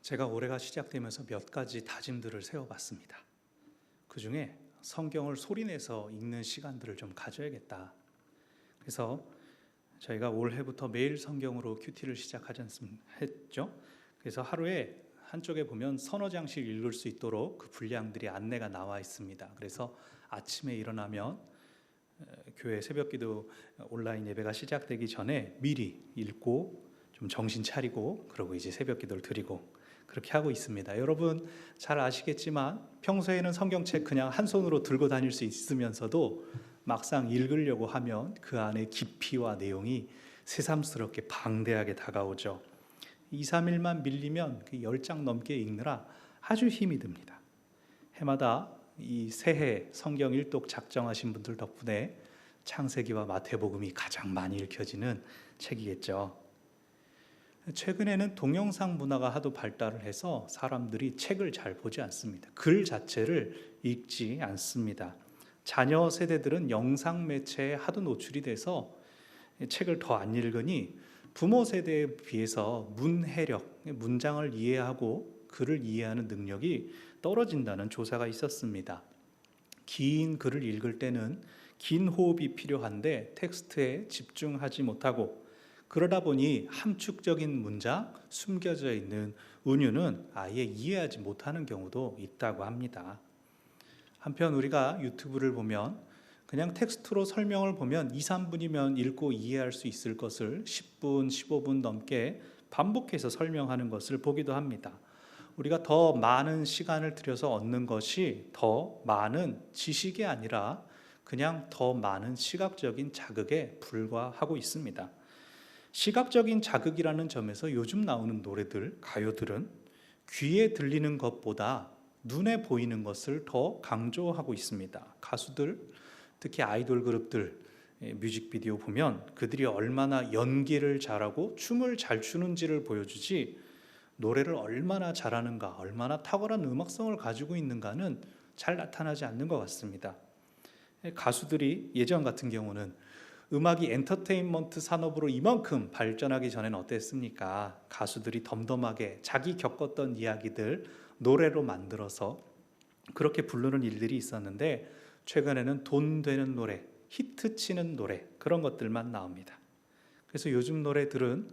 제가 올해가 시작되면서 몇 가지 다짐들을 세워봤습니다. 그 중에 성경을 소리내서 읽는 시간들을 좀 가져야겠다. 그래서 저희가 올해부터 매일 성경으로 큐티를 시작했죠. 그래서 하루에 한쪽에 보면 서너 장씩 읽을 수 있도록 그 분량들이 안내가 나와 있습니다. 그래서 아침에 일어나면 교회 새벽기도 온라인 예배가 시작되기 전에 미리 읽고 좀 정신 차리고 그러고 이제 새벽기도를 드리고 그렇게 하고 있습니다. 여러분 잘 아시겠지만 평소에는 성경책 그냥 한 손으로 들고 다닐 수 있으면서도 막상 읽으려고 하면 그 안에 깊이와 내용이 새삼스럽게 방대하게 다가오죠. 2, 3일만 밀리면 그 10장 넘게 읽느라 아주 힘이 듭니다. 해마다 이 새해 성경 일독 작정하신 분들 덕분에 창세기와 마태복음이 가장 많이 읽혀지는 책이겠죠. 최근에는 동영상 문화가 하도 발달을 해서 사람들이 책을 잘 보지 않습니다. 글 자체를 읽지 않습니다. 자녀 세대들은 영상 매체에 하도 노출이 돼서 책을 더 안 읽으니 부모 세대에 비해서 문해력, 문장을 이해하고 글을 이해하는 능력이 떨어진다는 조사가 있었습니다. 긴 글을 읽을 때는 긴 호흡이 필요한데 텍스트에 집중하지 못하고 그러다 보니 함축적인 문장, 숨겨져 있는 은유는 아예 이해하지 못하는 경우도 있다고 합니다. 한편 우리가 유튜브를 보면 그냥 텍스트로 설명을 보면 2, 3분이면 읽고 이해할 수 있을 것을 10분, 15분 넘게 반복해서 설명하는 것을 보기도 합니다. 우리가 더 많은 시간을 들여서 얻는 것이 더 많은 지식이 아니라 그냥 더 많은 시각적인 자극에 불과하고 있습니다. 시각적인 자극이라는 점에서 요즘 나오는 노래들, 가요들은 귀에 들리는 것보다 눈에 보이는 것을 더 강조하고 있습니다. 가수들, 특히 아이돌 그룹들 뮤직비디오 보면 그들이 얼마나 연기를 잘하고 춤을 잘 추는지를 보여주지 노래를 얼마나 잘하는가, 얼마나 탁월한 음악성을 가지고 있는가는 잘 나타나지 않는 것 같습니다. 가수들이 예전 같은 경우는 음악이 엔터테인먼트 산업으로 이만큼 발전하기 전에는 어땠습니까? 가수들이 덤덤하게 자기 겪었던 이야기들 노래로 만들어서 그렇게 부르는 일들이 있었는데 최근에는 돈 되는 노래, 히트 치는 노래 그런 것들만 나옵니다. 그래서 요즘 노래들은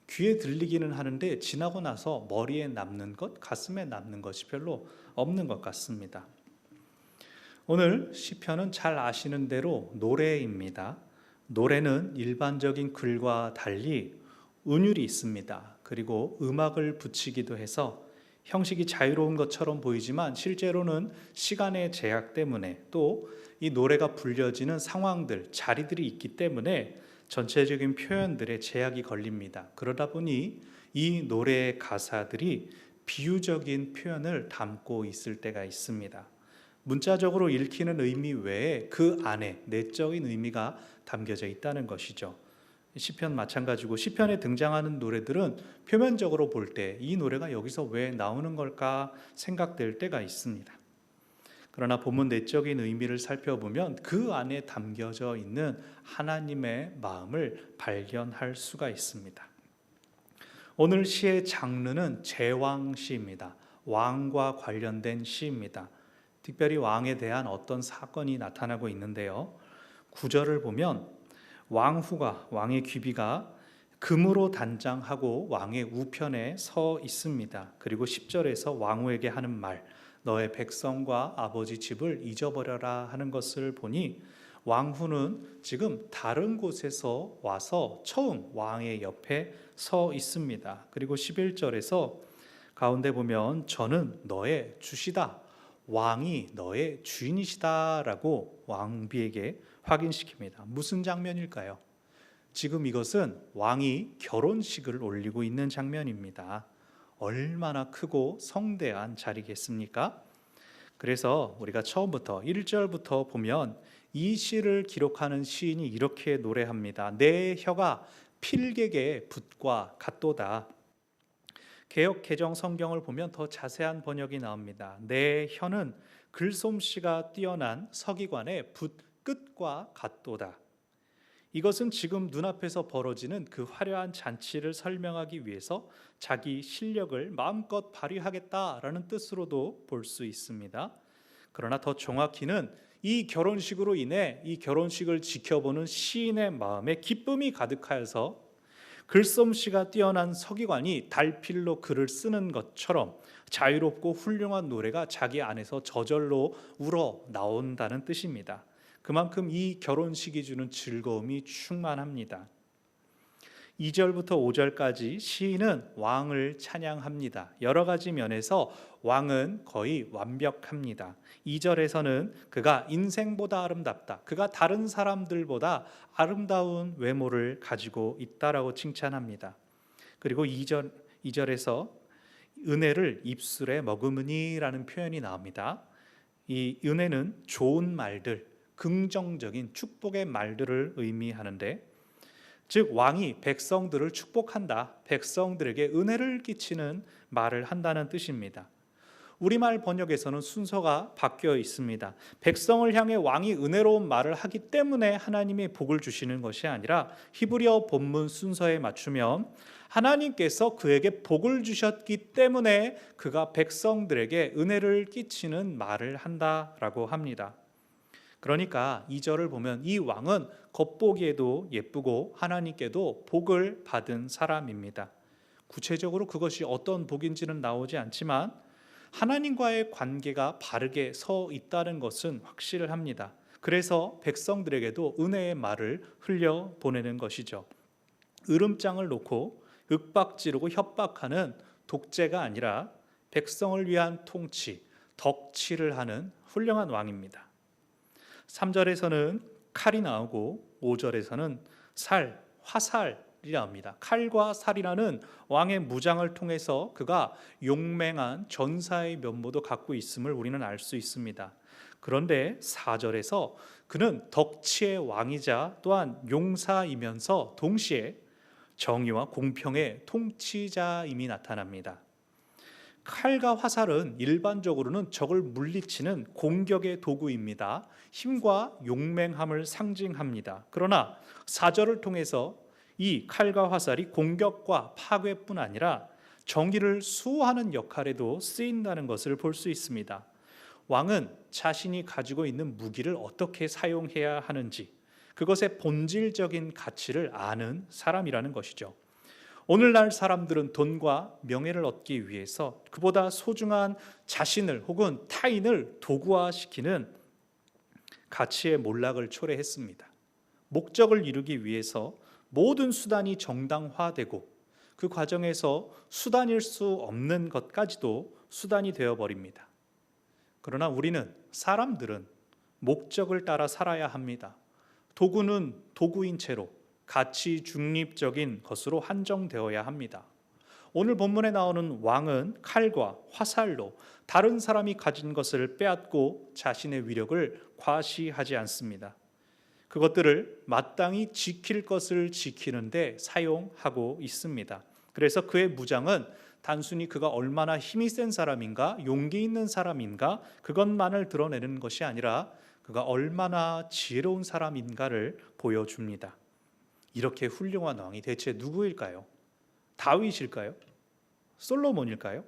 귀에 들리기는 하는데 지나고 나서 머리에 남는 것, 가슴에 남는 것이 별로 없는 것 같습니다. 오늘 시편은 잘 아시는 대로 노래입니다. 노래는 일반적인 글과 달리 은율이 있습니다. 그리고 음악을 붙이기도 해서 형식이 자유로운 것처럼 보이지만 실제로는 시간의 제약 때문에 또 이 노래가 불려지는 상황들, 자리들이 있기 때문에 전체적인 표현들에 제약이 걸립니다. 그러다 보니 이 노래의 가사들이 비유적인 표현을 담고 있을 때가 있습니다. 문자적으로 읽히는 의미 외에 그 안에 내적인 의미가 담겨져 있다는 것이죠. 시편 마찬가지고 시편에 등장하는 노래들은 표면적으로 볼 때 이 노래가 여기서 왜 나오는 걸까 생각될 때가 있습니다. 그러나 본문 내적인 의미를 살펴보면 그 안에 담겨져 있는 하나님의 마음을 발견할 수가 있습니다. 오늘 시의 장르는 제왕시입니다. 왕과 관련된 시입니다. 특별히 왕에 대한 어떤 사건이 나타나고 있는데요. 9절을 보면 왕의 귀비가 금으로 단장하고 왕의 우편에 서 있습니다. 그리고 10절에서 왕후에게 하는 말, 너의 백성과 아버지 집을 잊어버려라 하는 것을 보니 왕후는 지금 다른 곳에서 와서 처음 왕의 옆에 서 있습니다. 그리고 11절에서 가운데 보면 저는 너의 주시다. 왕이 너의 주인이시다라고 왕비에게 확인시킵니다. 무슨 장면일까요? 지금 이것은 왕이 결혼식을 올리고 있는 장면입니다. 얼마나 크고 성대한 자리겠습니까? 그래서 우리가 처음부터 1절부터 보면 이 시를 기록하는 시인이 이렇게 노래합니다. 내 혀가 필객의 붓과 같도다. 개역 개정 성경을 보면 더 자세한 번역이 나옵니다. 내 혀는 글솜씨가 뛰어난 서기관의 붓 끝과 같도다. 이것은 지금 눈앞에서 벌어지는 그 화려한 잔치를 설명하기 위해서 자기 실력을 마음껏 발휘하겠다라는 뜻으로도 볼 수 있습니다. 그러나 더 정확히는 이 결혼식으로 인해 이 결혼식을 지켜보는 시인의 마음에 기쁨이 가득하여서 글솜씨가 뛰어난 서기관이 달필로 글을 쓰는 것처럼 자유롭고 훌륭한 노래가 자기 안에서 저절로 우러 나온다는 뜻입니다. 그만큼 이 결혼식이 주는 즐거움이 충만합니다. 2절부터 5절까지 시인은 왕을 찬양합니다. 여러 가지 면에서 왕은 거의 완벽합니다. 2절에서는 그가 인생보다 아름답다, 그가 다른 사람들보다 아름다운 외모를 가지고 있다라고 칭찬합니다. 그리고 2절에서 은혜를 입술에 머금으니라는 표현이 나옵니다. 이 은혜는 좋은 말들, 긍정적인 축복의 말들을 의미하는데, 즉 왕이 백성들을 축복한다, 백성들에게 은혜를 끼치는 말을 한다는 뜻입니다. 우리말 번역에서는 순서가 바뀌어 있습니다. 백성을 향해 왕이 은혜로운 말을 하기 때문에 하나님이 복을 주시는 것이 아니라 히브리어 본문 순서에 맞추면 하나님께서 그에게 복을 주셨기 때문에 그가 백성들에게 은혜를 끼치는 말을 한다라고 합니다. 그러니까 2절을 보면 이 왕은 겉보기에도 예쁘고 하나님께도 복을 받은 사람입니다. 구체적으로 그것이 어떤 복인지는 나오지 않지만 하나님과의 관계가 바르게 서 있다는 것은 확실합니다. 그래서 백성들에게도 은혜의 말을 흘려보내는 것이죠. 으름장을 놓고 윽박지르고 협박하는 독재가 아니라 백성을 위한 통치, 덕치를 하는 훌륭한 왕입니다. 3절에서는 칼이 나오고 5절에서는 화살이 나옵니다. 칼과 살이라는 왕의 무장을 통해서 그가 용맹한 전사의 면모도 갖고 있음을 우리는 알 수 있습니다. 그런데 4절에서 그는 덕치의 왕이자 또한 용사이면서 동시에 정의와 공평의 통치자임이 나타납니다. 칼과 화살은 일반적으로는 적을 물리치는 공격의 도구입니다. 힘과 용맹함을 상징합니다. 그러나 4절을 통해서 이 칼과 화살이 공격과 파괴뿐 아니라 정의를 수호하는 역할에도 쓰인다는 것을 볼 수 있습니다. 왕은 자신이 가지고 있는 무기를 어떻게 사용해야 하는지, 그것의 본질적인 가치를 아는 사람이라는 것이죠. 오늘날 사람들은 돈과 명예를 얻기 위해서 그보다 소중한 자신을 혹은 타인을 도구화시키는 가치의 몰락을 초래했습니다. 목적을 이루기 위해서 모든 수단이 정당화되고 그 과정에서 수단일 수 없는 것까지도 수단이 되어버립니다. 그러나 사람들은 목적을 따라 살아야 합니다. 도구는 도구인 채로 가치 중립적인 것으로 한정되어야 합니다. 오늘 본문에 나오는 왕은 칼과 화살로 다른 사람이 가진 것을 빼앗고 자신의 위력을 과시하지 않습니다. 그것들을 마땅히 지킬 것을 지키는데 사용하고 있습니다. 그래서 그의 무장은 단순히 그가 얼마나 힘이 센 사람인가, 용기 있는 사람인가, 그것만을 드러내는 것이 아니라 그가 얼마나 지혜로운 사람인가를 보여줍니다. 이렇게 훌륭한 왕이 대체 누구일까요? 다윗일까요? 솔로몬일까요?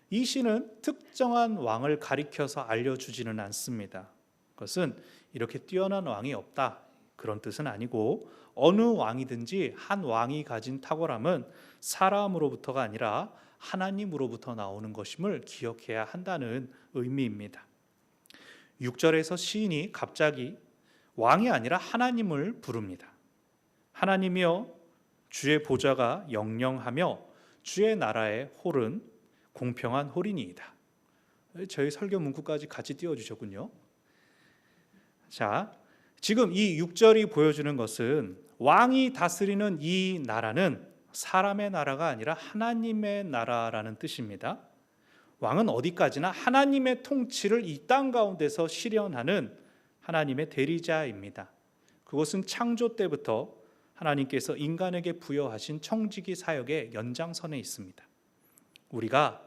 이 시는 특정한 왕을 가리켜서 알려주지는 않습니다. 그것은 이렇게 뛰어난 왕이 없다, 그런 뜻은 아니고 어느 왕이든지 한 왕이 가진 탁월함은 사람으로부터가 아니라 하나님으로부터 나오는 것임을 기억해야 한다는 의미입니다. 6절에서 시인이 갑자기 왕이 아니라 하나님을 부릅니다. 하나님이여, 주의 보좌가 영영하며 주의 나라의 홀은 공평한 홀이니이다. 저희 설교 문구까지 같이 띄워주셨군요. 자, 지금 이 6절이 보여주는 것은 왕이 다스리는 이 나라는 사람의 나라가 아니라 하나님의 나라라는 뜻입니다. 왕은 어디까지나 하나님의 통치를 이 땅 가운데서 실현하는 하나님의 대리자입니다. 그것은 창조 때부터 하나님께서 인간에게 부여하신 청지기 사역의 연장선에 있습니다. 우리가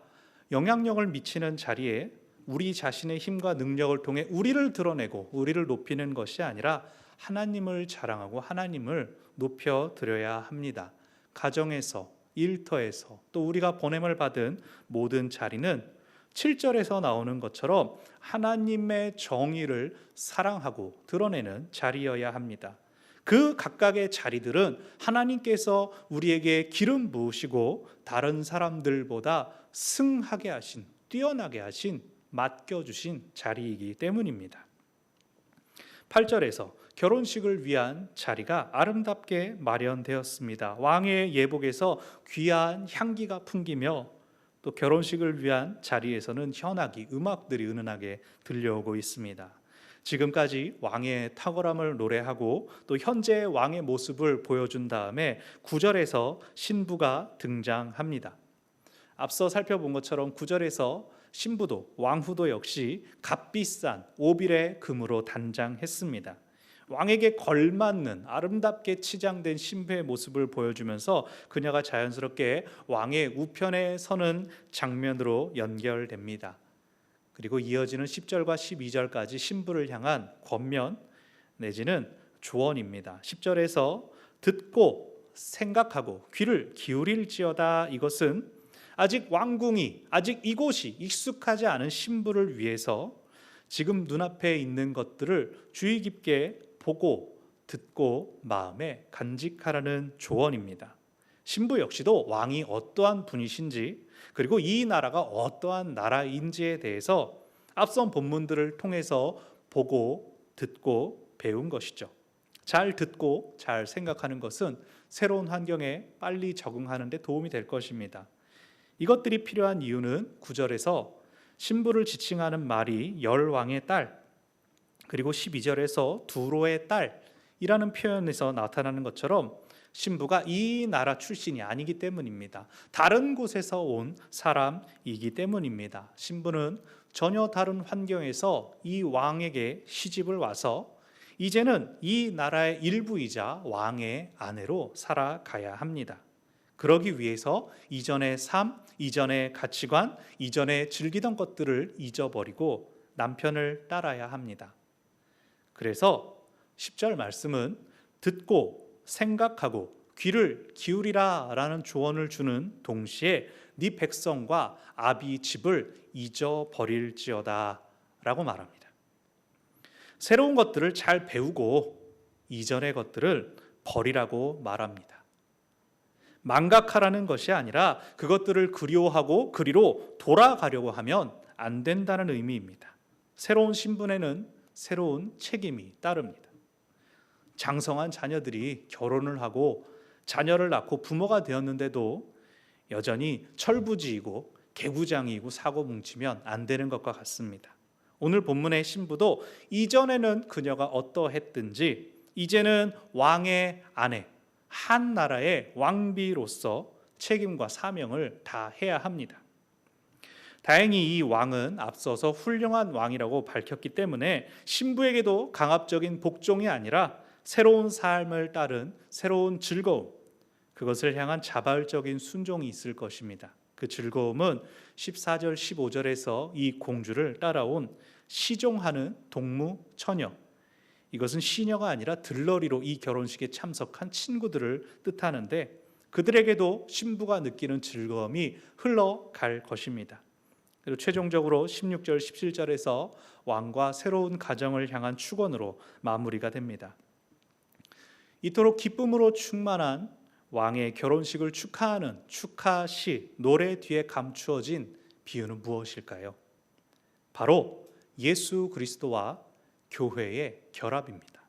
영향력을 미치는 자리에 우리 자신의 힘과 능력을 통해 우리를 드러내고 우리를 높이는 것이 아니라 하나님을 자랑하고 하나님을 높여드려야 합니다. 가정에서, 일터에서, 또 우리가 보냄을 받은 모든 자리는 7절에서 나오는 것처럼 하나님의 정의를 사랑하고 드러내는 자리여야 합니다. 그 각각의 자리들은 하나님께서 우리에게 기름 부으시고 다른 사람들보다 승하게 하신, 뛰어나게 하신, 맡겨주신 자리이기 때문입니다. 8절에서 결혼식을 위한 자리가 아름답게 마련되었습니다. 왕의 예복에서 귀한 향기가 풍기며 또 결혼식을 위한 자리에서는 현악이, 음악들이 은은하게 들려오고 있습니다. 지금까지 왕의 탁월함을 노래하고 또 현재 왕의 모습을 보여준 다음에 9절에서 신부가 등장합니다. 앞서 살펴본 것처럼 9절에서 신부도 왕후도 역시 값비싼 오빌의 금으로 단장했습니다. 왕에게 걸맞는 아름답게 치장된 신부의 모습을 보여주면서 그녀가 자연스럽게 왕의 우편에 서는 장면으로 연결됩니다. 그리고 이어지는 10절과 12절까지 신부를 향한 권면 내지는 조언입니다. 10절에서 듣고 생각하고 귀를 기울일지어다. 이것은 아직 왕궁이, 아직 이곳이 익숙하지 않은 신부를 위해서 지금 눈앞에 있는 것들을 주의 깊게 보고 듣고 마음에 간직하라는 조언입니다. 신부 역시도 왕이 어떠한 분이신지 그리고 이 나라가 어떠한 나라인지에 대해서 앞선 본문들을 통해서 보고 듣고 배운 것이죠. 잘 듣고 잘 생각하는 것은 새로운 환경에 빨리 적응하는 데 도움이 될 것입니다. 이것들이 필요한 이유는 9절에서 신부를 지칭하는 말이 열왕의 딸, 그리고 12절에서 두로의 딸이라는 표현에서 나타나는 것처럼 신부가 이 나라 출신이 아니기 때문입니다. 다른 곳에서 온 사람이기 때문입니다. 신부는 전혀 다른 환경에서 이 왕에게 시집을 와서 이제는 이 나라의 일부이자 왕의 아내로 살아가야 합니다. 그러기 위해서 이전의 삶, 이전의 가치관, 이전에 즐기던 것들을 잊어버리고 남편을 따라야 합니다. 그래서 10절 말씀은 듣고 생각하고 귀를 기울이라 라는 조언을 주는 동시에 네 백성과 아비 집을 잊어버릴지어다 라고 말합니다. 새로운 것들을 잘 배우고 이전의 것들을 버리라고 말합니다. 망각하라는 것이 아니라 그것들을 그리워하고 그리로 돌아가려고 하면 안 된다는 의미입니다. 새로운 신분에는 새로운 책임이 따릅니다. 장성한 자녀들이 결혼을 하고 자녀를 낳고 부모가 되었는데도 여전히 철부지이고 개구장이고 사고 뭉치면 안 되는 것과 같습니다. 오늘 본문의 신부도 이전에는 그녀가 어떠했든지 이제는 왕의 아내, 한 나라의 왕비로서 책임과 사명을 다 해야 합니다. 다행히 이 왕은 앞서서 훌륭한 왕이라고 밝혔기 때문에 신부에게도 강압적인 복종이 아니라 새로운 삶을 따른 새로운 즐거움, 그것을 향한 자발적인 순종이 있을 것입니다. 그 즐거움은 14절 15절에서 이 공주를 따라온 시종하는 동무 처녀, 이것은 시녀가 아니라 들러리로 이 결혼식에 참석한 친구들을 뜻하는데 그들에게도 신부가 느끼는 즐거움이 흘러갈 것입니다. 그리고 최종적으로 16절 17절에서 왕과 새로운 가정을 향한 축원으로 마무리가 됩니다. 이토록 기쁨으로 충만한 왕의 결혼식을 축하하는 축하시 노래 뒤에 감추어진 비유는 무엇일까요? 바로 예수 그리스도와 교회의 결합입니다.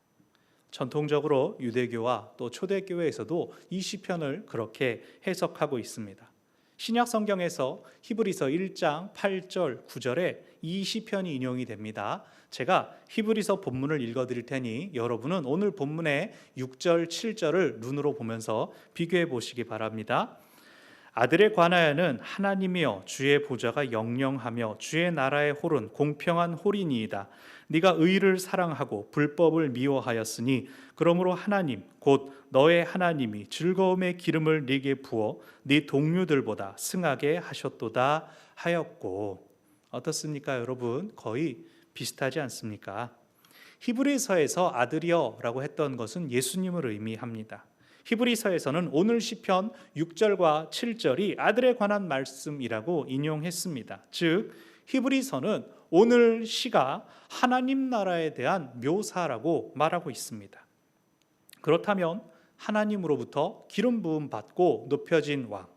전통적으로 유대교와 또 초대교회에서도 이 시편을 그렇게 해석하고 있습니다. 신약 성경에서 히브리서 1장 8절 9절에 이 시편이 인용이 됩니다. 제가 히브리서 본문을 읽어드릴 테니 여러분은 오늘 본문의 6절 7절을 눈으로 보면서 비교해 보시기 바랍니다. 아들에 관하여는 하나님이여 주의 보좌가 영영하며 주의 나라의 홀은 공평한 홀이니이다. 네가 의를 사랑하고 불법을 미워하였으니 그러므로 하나님 곧 너의 하나님이 즐거움의 기름을 네게 부어 네 동료들보다 승하게 하셨도다 하였고. 어떻습니까 여러분? 거의 비슷하지 않습니까? 히브리서에서 아들이여라고 했던 것은 예수님을 의미합니다. 히브리서에서는 오늘 시편 6절과 7절이 아들에 관한 말씀이라고 인용했습니다. 즉 히브리서는 오늘 시가 하나님 나라에 대한 묘사라고 말하고 있습니다. 그렇다면 하나님으로부터 기름 부음 받고 높여진 왕,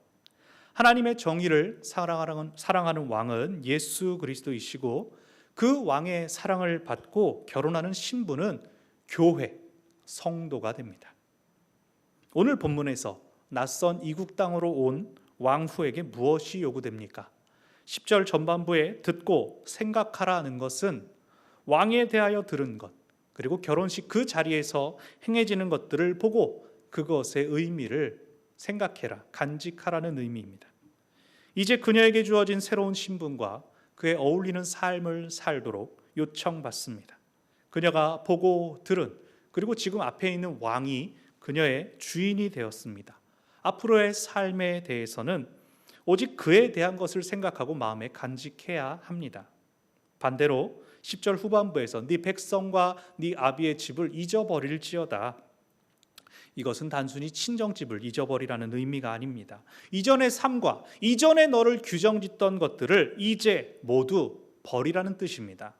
하나님의 정의를 사랑하는 왕은 예수 그리스도이시고, 그 왕의 사랑을 받고 결혼하는 신부는 교회, 성도가 됩니다. 오늘 본문에서 낯선 이국 땅으로 온 왕후에게 무엇이 요구됩니까? 10절 전반부에 듣고 생각하라는 것은 왕에 대하여 들은 것, 그리고 결혼식 그 자리에서 행해지는 것들을 보고 그것의 의미를 생각해라, 간직하라는 의미입니다. 이제 그녀에게 주어진 새로운 신분과 그에 어울리는 삶을 살도록 요청받습니다. 그녀가 보고 들은, 그리고 지금 앞에 있는 왕이 그녀의 주인이 되었습니다. 앞으로의 삶에 대해서는 오직 그에 대한 것을 생각하고 마음에 간직해야 합니다. 반대로 10절 후반부에서 네 백성과 네 아비의 집을 잊어버릴지어다, 이것은 단순히 친정집을 잊어버리라는 의미가 아닙니다. 이전의 삶과 이전에 너를 규정짓던 것들을 이제 모두 버리라는 뜻입니다.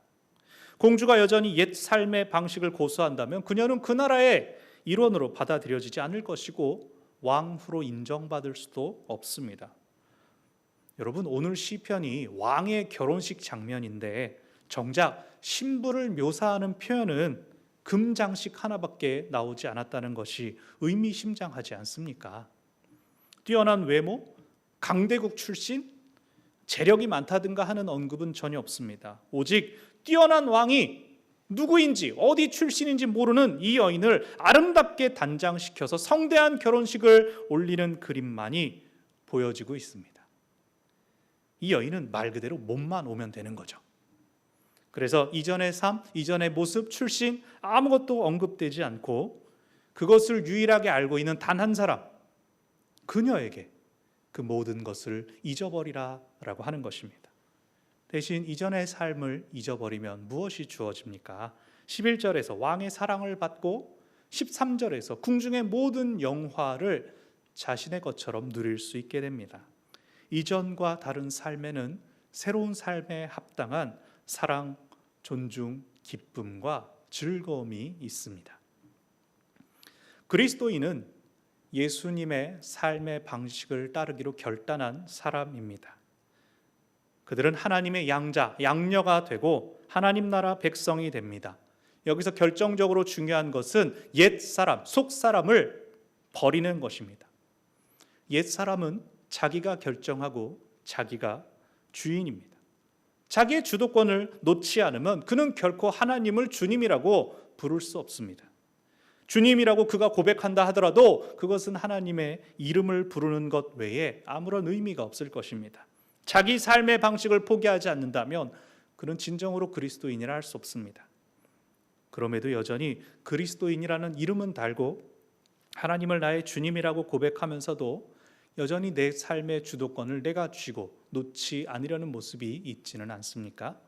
공주가 여전히 옛 삶의 방식을 고수한다면 그녀는 그 나라의 일원으로 받아들여지지 않을 것이고 왕후로 인정받을 수도 없습니다. 여러분, 오늘 시편이 왕의 결혼식 장면인데 정작 신부를 묘사하는 표현은 금장식 하나밖에 나오지 않았다는 것이 의미심장하지 않습니까? 뛰어난 외모, 강대국 출신, 재력이 많다든가 하는 언급은 전혀 없습니다. 오직 뛰어난 왕이 누구인지 어디 출신인지 모르는 이 여인을 아름답게 단장시켜서 성대한 결혼식을 올리는 그림만이 보여지고 있습니다. 이 여인은 말 그대로 몸만 오면 되는 거죠. 그래서 이전의 삶, 이전의 모습, 출신 아무것도 언급되지 않고 그것을 유일하게 알고 있는 단 한 사람, 그녀에게 그 모든 것을 잊어버리라라고 하는 것입니다. 대신 이전의 삶을 잊어버리면 무엇이 주어집니까? 11절에서 왕의 사랑을 받고 13절에서 궁중의 모든 영화를 자신의 것처럼 누릴 수 있게 됩니다. 이전과 다른 삶에는 새로운 삶에 합당한 사랑, 존중, 기쁨과 즐거움이 있습니다. 그리스도인은 예수님의 삶의 방식을 따르기로 결단한 사람입니다. 그들은 하나님의 양자, 양녀가 되고 하나님 나라 백성이 됩니다. 여기서 결정적으로 중요한 것은 옛 사람, 속 사람을 버리는 것입니다. 옛 사람은 자기가 결정하고 자기가 주인입니다. 자기의 주도권을 놓지 않으면 그는 결코 하나님을 주님이라고 부를 수 없습니다. 주님이라고 그가 고백한다 하더라도 그것은 하나님의 이름을 부르는 것 외에 아무런 의미가 없을 것입니다. 자기 삶의 방식을 포기하지 않는다면 그는 진정으로 그리스도인이라 할 수 없습니다. 그럼에도 여전히 그리스도인이라는 이름은 달고 하나님을 나의 주님이라고 고백하면서도 여전히 내 삶의 주도권을 내가 쥐고 놓지 않으려는 모습이 있지는 않습니까?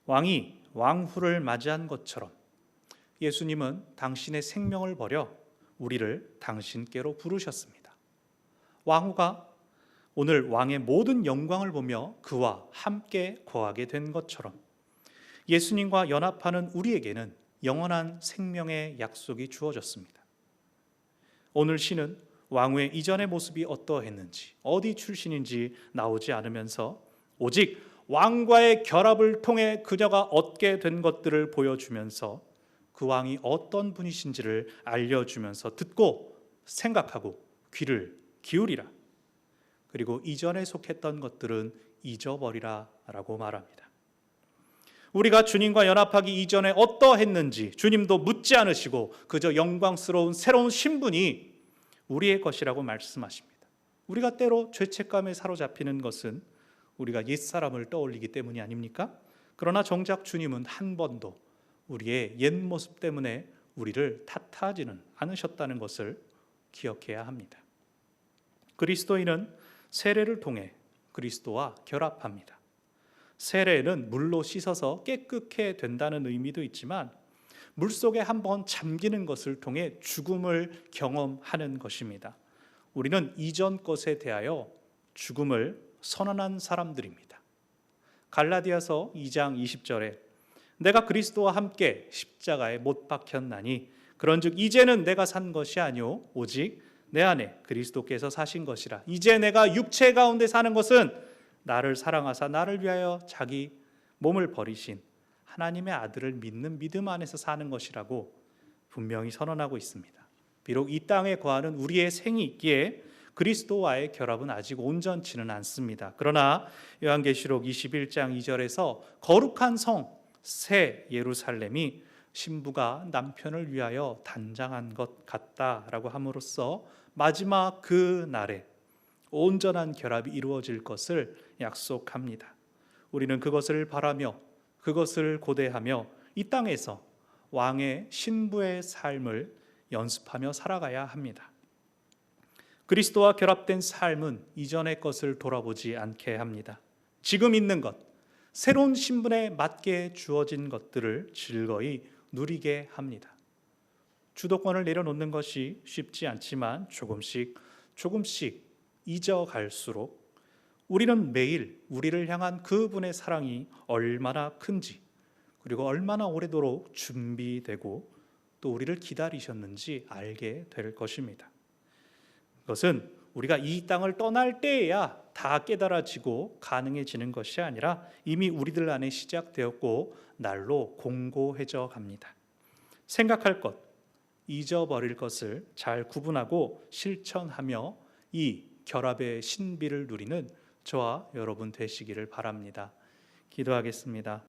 왕이 왕후를 맞이한 것처럼 예수님은 당신의 생명을 버려 우리를 당신께로 부르셨습니다. 왕후가 오늘 왕의 모든 영광을 보며 그와 함께 거하게 된 것처럼 예수님과 연합하는 우리에게는 영원한 생명의 약속이 주어졌습니다. 오늘 시는 왕후의 이전의 모습이 어떠했는지, 어디 출신인지 나오지 않으면서 오직 왕과의 결합을 통해 그녀가 얻게 된 것들을 보여주면서 그 왕이 어떤 분이신지를 알려주면서 듣고 생각하고 귀를 기울이라, 그리고 이전에 속했던 것들은 잊어버리라 라고 말합니다. 우리가 주님과 연합하기 이전에 어떠했는지 주님도 묻지 않으시고 그저 영광스러운 새로운 신분이 우리의 것이라고 말씀하십니다. 우리가 때로 죄책감에 사로잡히는 것은 우리가 옛사람을 떠올리기 때문이 아닙니까? 그러나 정작 주님은 한 번도 우리의 옛 모습 때문에 우리를 탓하지는 않으셨다는 것을 기억해야 합니다. 그리스도인은 세례를 통해 그리스도와 결합합니다. 세례는 물로 씻어서 깨끗게 된다는 의미도 있지만 물속에 한번 잠기는 것을 통해 죽음을 경험하는 것입니다. 우리는 이전 것에 대하여 죽음을 선언한 사람들입니다. 갈라디아서 2장 20절에 내가 그리스도와 함께 십자가에 못 박혔나니 그런즉 이제는 내가 산 것이 아니요 오직 내 안에 그리스도께서 사신 것이라. 이제 내가 육체 가운데 사는 것은 나를 사랑하사 나를 위하여 자기 몸을 버리신 하나님의 아들을 믿는 믿음 안에서 사는 것이라고 분명히 선언하고 있습니다. 비록 이 땅에 거하는 우리의 생이 있기에 그리스도와의 결합은 아직 온전치는 않습니다. 그러나 요한계시록 21장 2절에서 거룩한 성 새 예루살렘이 신부가 남편을 위하여 단장한 것 같다라고 함으로써 마지막 그 날에 온전한 결합이 이루어질 것을 약속합니다. 우리는 그것을 바라며 그것을 고대하며 이 땅에서 왕의 신부의 삶을 연습하며 살아가야 합니다. 그리스도와 결합된 삶은 이전의 것을 돌아보지 않게 합니다. 지금 있는 것, 새로운 신분에 맞게 주어진 것들을 즐거이 누리게 합니다. 주도권을 내려놓는 것이 쉽지 않지만 조금씩 잊어갈수록 우리는 매일 우리를 향한 그분의 사랑이 얼마나 큰지, 그리고 얼마나 오래도록 준비되고 또 우리를 기다리셨는지 알게 될 것입니다. 그것은 우리가 이 땅을 떠날 때에야 다 깨달아지고 가능해지는 것이 아니라 이미 우리들 안에 시작되었고 날로 공고해져 갑니다. 생각할 것, 잊어버릴 것을 잘 구분하고 실천하며 이 결합의 신비를 누리는 저와 여러분 되시기를 바랍니다. 기도하겠습니다.